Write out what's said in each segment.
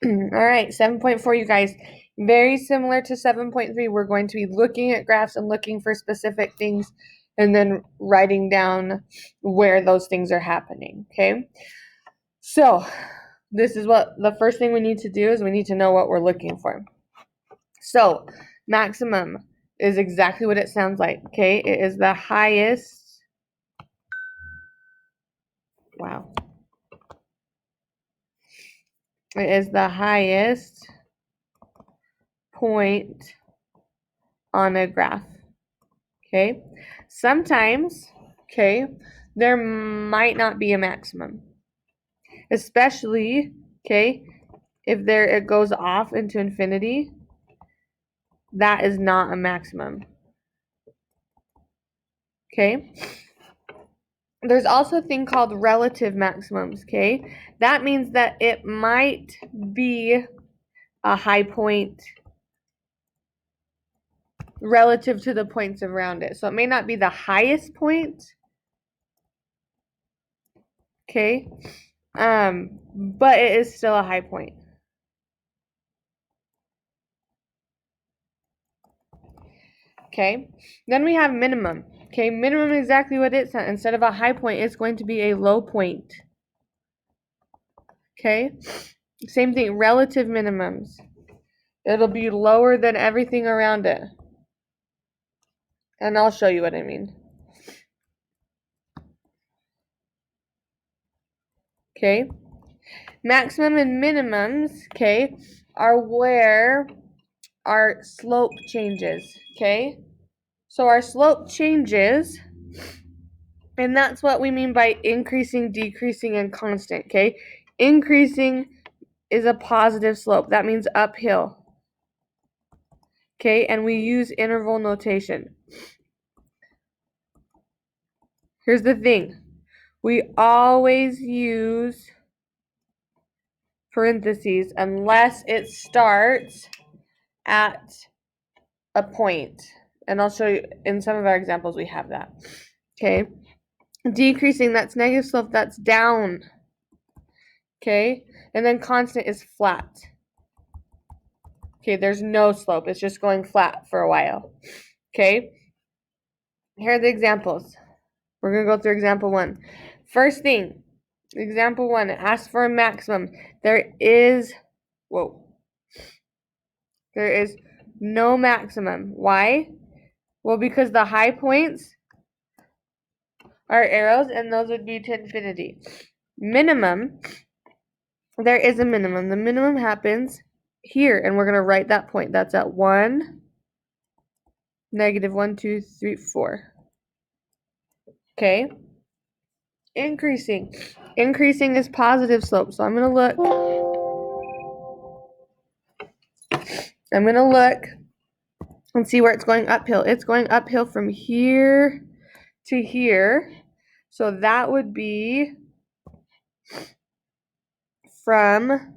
All right, 7.4, you guys. Very similar to 7.3. We're going to be looking at graphs and looking for specific things and then writing down where those things are happening, okay? So this is what the first thing we need to do is we need to know what we're looking for. So maximum is exactly what it sounds like, okay? It is the highest. Wow. It is the highest point on a graph, okay? Sometimes, okay, there might not be a maximum, especially, okay, if it goes off into infinity, that is not a maximum, okay? There's also a thing called relative maximums, okay? That means that it might be a high point relative to the points around it. So it may not be the highest point, okay? But it is still a high point. Okay, then we have minimum. Okay, minimum is exactly what it said. Instead of a high point, it's going to be a low point. Okay, same thing, relative minimums. It'll be lower than everything around it. And I'll show you what I mean. Okay, maximum and minimums, okay, are where our slope changes. Okay, so our slope changes, and that's what we mean by increasing, decreasing, and constant. Okay, increasing is a positive slope. That means uphill. Okay, and we use interval notation. Here's the thing. We always use parentheses unless it starts at a point. And I'll show you in some of our examples we have that. Okay. Decreasing, that's negative slope, that's down. Okay. And then constant is flat. Okay, there's no slope. It's just going flat for a while. Okay. Here are the examples. We're going to go through example 1. First thing, example 1, it asks for a maximum. There is no maximum. Why? Well, because the high points are arrows, and those would be to infinity. Minimum, there is a minimum. The minimum happens here, and we're going to write that point. That's at 1, negative 1, 2, 3, 4. Okay? Increasing. Increasing is positive slope. So I'm going to look and see where it's going uphill. It's going uphill from here to here. So that would be from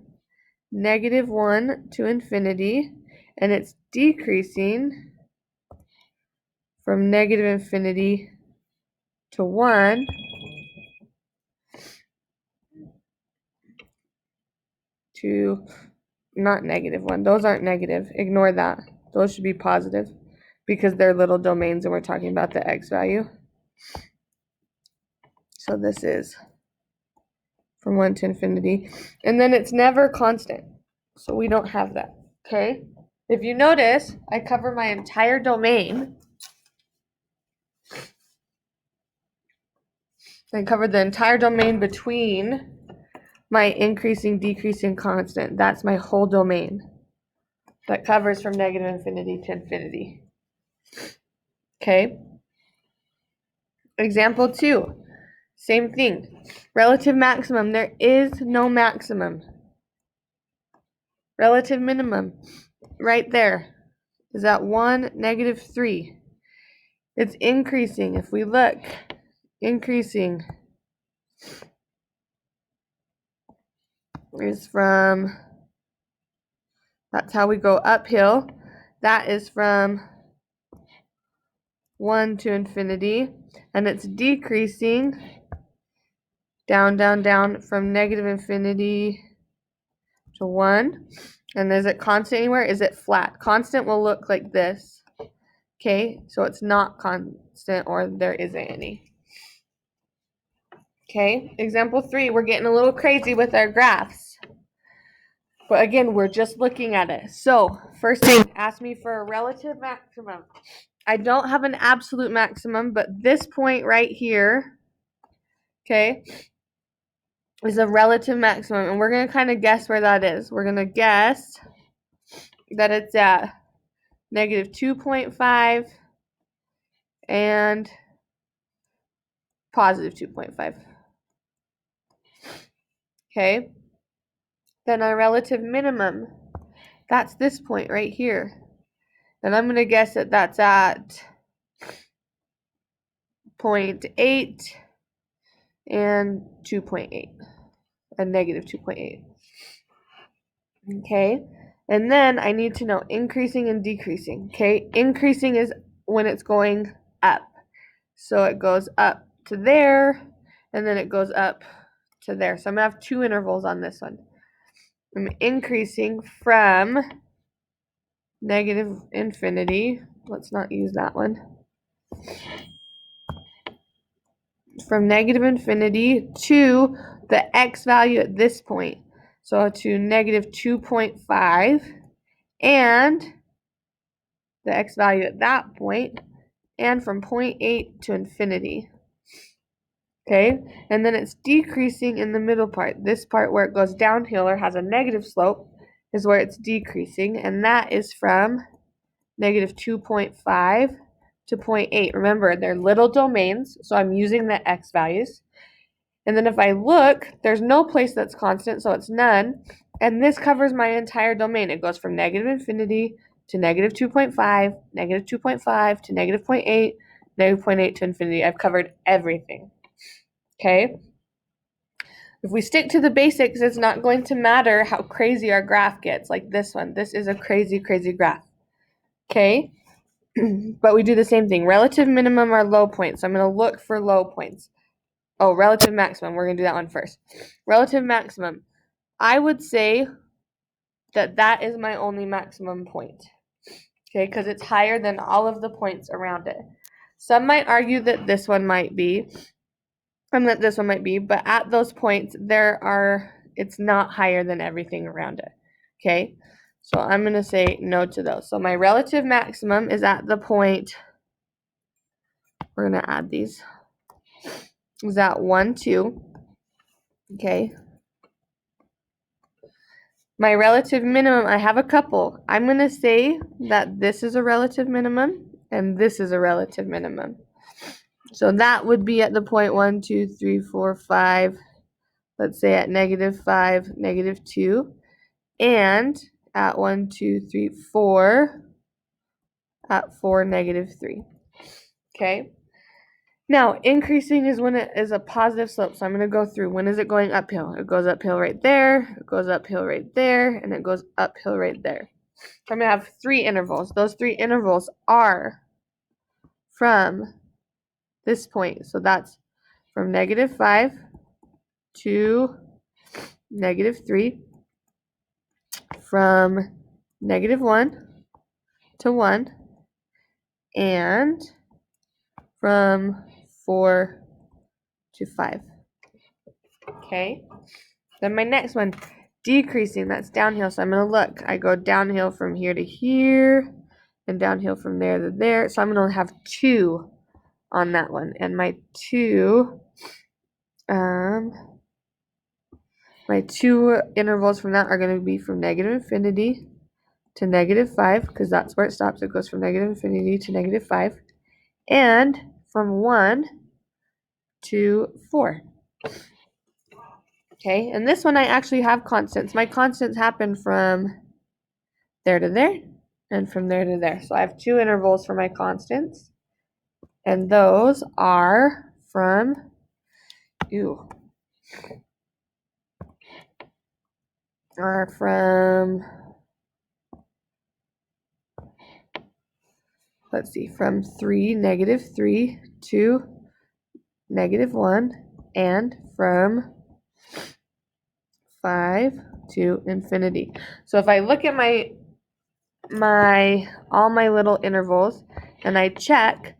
negative 1 to infinity. And it's decreasing from negative infinity to 1. To not negative 1. Those aren't negative. Ignore that. Those should be positive because they're little domains and we're talking about the x value. So this is from 1 to infinity. And then it's never constant. So we don't have that. Okay? If you notice, I cover my entire domain. I covered the entire domain between my increasing, decreasing constant. That's my whole domain. That covers from negative infinity to infinity. Okay? Example 2. Same thing. Relative maximum. There is no maximum. Relative minimum. Right there is at 1, negative 3. It's increasing. If we look, increasing is from, that's how we go uphill. That is from 1 to infinity. And it's decreasing down, down, down from negative infinity. I'm to 1. And is it constant anywhere? Is it flat? Constant will look like this. Okay, so it's not constant or there isn't any. Okay, example 3, we're getting a little crazy with our graphs. But again, we're just looking at it. So first thing, ask me for a relative maximum. I don't have an absolute maximum, but this point right here, okay, is a relative maximum. And we're going to kind of guess where that is. We're going to guess that it's at negative 2.5 and positive 2.5. Okay. Then our relative minimum, that's this point right here. And I'm going to guess that that's at 0.8 and 2.8, and negative 2.8. Okay. And then I need to know increasing and decreasing. Okay. Increasing is when it's going up. So it goes up to there, and then it goes up to there. So I'm going to have 2 intervals on this one. I'm increasing from negative infinity. Let's not use that one. From negative infinity to the x value at this point. So to negative 2.5 and the x value at that point, and from 0.8 to infinity. Okay, and then it's decreasing in the middle part. This part where it goes downhill or has a negative slope is where it's decreasing, and that is from negative 2.5 to 0.8. Remember, they're little domains, so I'm using the x values. And then if I look, there's no place that's constant, so it's none. And this covers my entire domain. It goes from negative infinity to negative 2.5, negative 2.5 to negative 0.8, negative 0.8 to infinity. I've covered everything. Okay? If we stick to the basics, it's not going to matter how crazy our graph gets, like this one. This is a crazy, crazy graph. Okay? But we do the same thing. Relative minimum are low points. So I'm going to look for low points. Oh, relative maximum. We're going to do that one first. Relative maximum. I would say that that is my only maximum point. Okay, because it's higher than all of the points around it. Some might argue that this one might be, but at those points, it's not higher than everything around it. Okay, so I'm going to say no to those. So my relative maximum is at the point, we're going to add these, is at 1, 2. Okay. My relative minimum, I have a couple. I'm going to say that this is a relative minimum and this is a relative minimum. So that would be at the point 1, 2, 3, 4, 5. Let's say at negative 5, negative 2. And at 1, 2, 3, 4. At 4, negative 3. Okay. Now, increasing is when it is a positive slope. So I'm going to go through. When is it going uphill? It goes uphill right there. It goes uphill right there. And it goes uphill right there. So I'm going to have 3 intervals. Those 3 intervals are from this point. So that's from negative 5 to negative 3. From negative 1 to 1. And from 4 to 5. Okay. Then my next one, decreasing, that's downhill. So I'm going to look. I go downhill from here to here and downhill from there to there. So I'm going to have 2 on that one. And my 2 intervals from that are going to be from negative infinity to negative 5, because that's where it stops. It goes from negative infinity to negative 5. And from 1 to 4. Okay, and this one I actually have constants. My constants happen from there to there and from there to there. So I have 2 intervals for my constants. And those are from, let's see, from 3, negative 3 to negative 1, and from 5 to infinity. So if I look at all my little intervals and I check,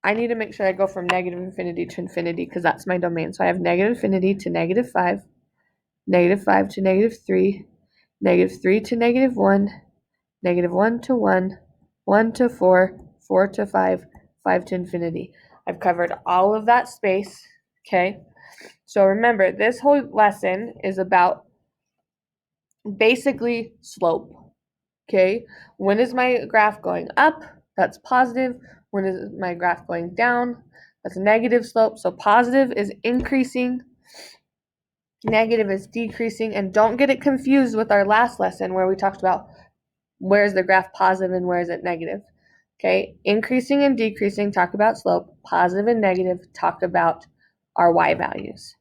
I need to make sure I go from negative infinity to infinity because that's my domain. So I have negative infinity to -5, -5 to -3, -3 to -1, -1 to 1, 1 to 4, 4 to 5, 5 to infinity. I've covered all of that space, okay? So remember, this whole lesson is about basically slope, okay? When is my graph going up? That's positive. When is my graph going down? That's negative slope. So positive is increasing, negative is decreasing, and don't get it confused with our last lesson where we talked about where is the graph positive and where is it negative. Okay, increasing and decreasing talk about slope, positive and negative talk about our y values.